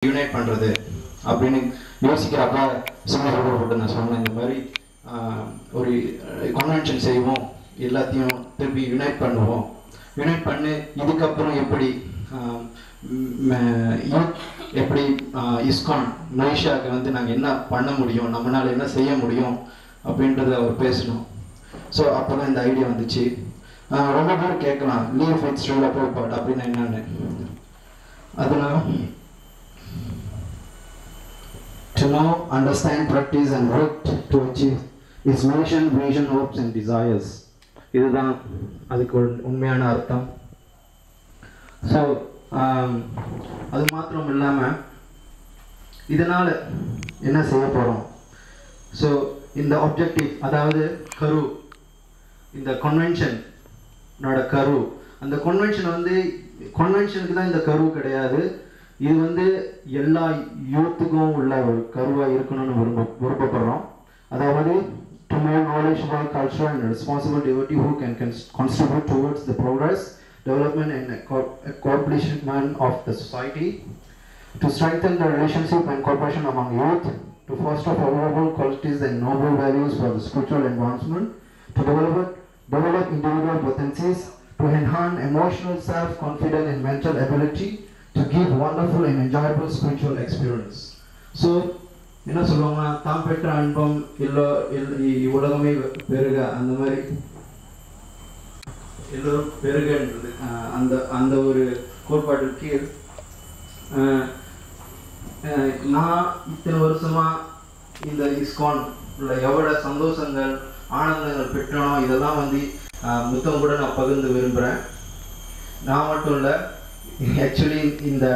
Unite பண்ணுறது அப்படின்னு யோசிக்கிறப்ப Singapore நான் சொன்னேன், இந்த மாதிரி ஒரு கன்வென்ஷன் செய்வோம், எல்லாத்தையும் திருப்பி யுனைட் பண்ணுவோம், யுனைட் பண்ணி இதுக்கப்புறம் எப்படி எப்படி இஸ்கான் மலேசியாவுக்கு வந்து நாங்கள் என்ன பண்ண முடியும், நம்மளால் என்ன செய்ய முடியும் அப்படின்றத அவர் பேசணும். ஸோ அப்போ தான் இந்த ஐடியா வந்துச்சு. ரொம்ப பேர் கேட்கலாம் லீவ் வித் ஸ்ரீல ப்ரபுபாட் அப்படின்னு என்னன்னு. அதனால to know, understand, practice and work to achieve his mission, vision, hopes and desires. இதுதான் அதுக்கு உண்மையான அர்த்தம். ஸோ அது மாத்திரம் இல்லாமல் இதனால் என்ன செய்ய போகிறோம். ஸோ இந்த ஆப்ஜெக்டிவ், அதாவது கரு, இந்த கன்வென்ஷனோட கரு, அந்த கன்வென்ஷன் வந்து கன்வென்ஷனுக்கு தான் இந்த கரு கிடையாது, இது வந்து எல்லா யூத்துக்கும் உள்ள ஒரு கருவாக இருக்கணும்னு விருப்பப்படுறோம். அதாவது to more knowledgeable, cultural and responsible devotee who can contribute towards the progress, development and accomplishment of the society, to strengthen the relationship and cooperation among youth, to foster favorable qualities and noble values for the spiritual advancement, to develop individual potencies, to enhance emotional self-confidence and mental ability, to give wonderful and enjoyable spiritual experience. So என்ன சொல்லுவாங்க, தாம் பெற்ற அன்பம் இல்லை உலகமே பெருக, அந்த மாதிரி எல்லோரும் பெருகன்றது அந்த அந்த ஒரு கோட்பாட்டு கீழ் நான் இத்தனை வருஷமா இந்த இஸ்கான் உள்ள எவ்வளோ சந்தோஷங்கள் ஆனந்தங்கள் பெற்றனோ இதெல்லாம் வந்து புத்தகம் கூட நான் பகிர்ந்து விரும்புகிறேன். நான் மட்டும் இல்லை, ஆக்சுவலி இந்த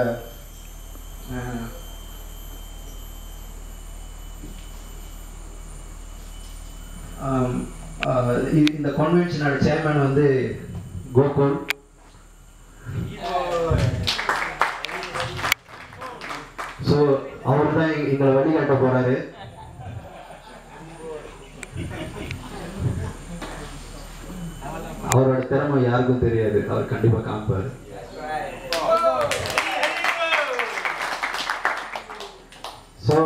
இந்த கன்வென்ஷனோட சேர்மேன் வந்து கோகுல். ஸோ அவர் தான் எங்களை வழிகாட்ட போறாரு. அவரோட திறமை யாருக்கும் தெரியாது, அவர் கண்டிப்பா காமிப்பாரு. ஸோ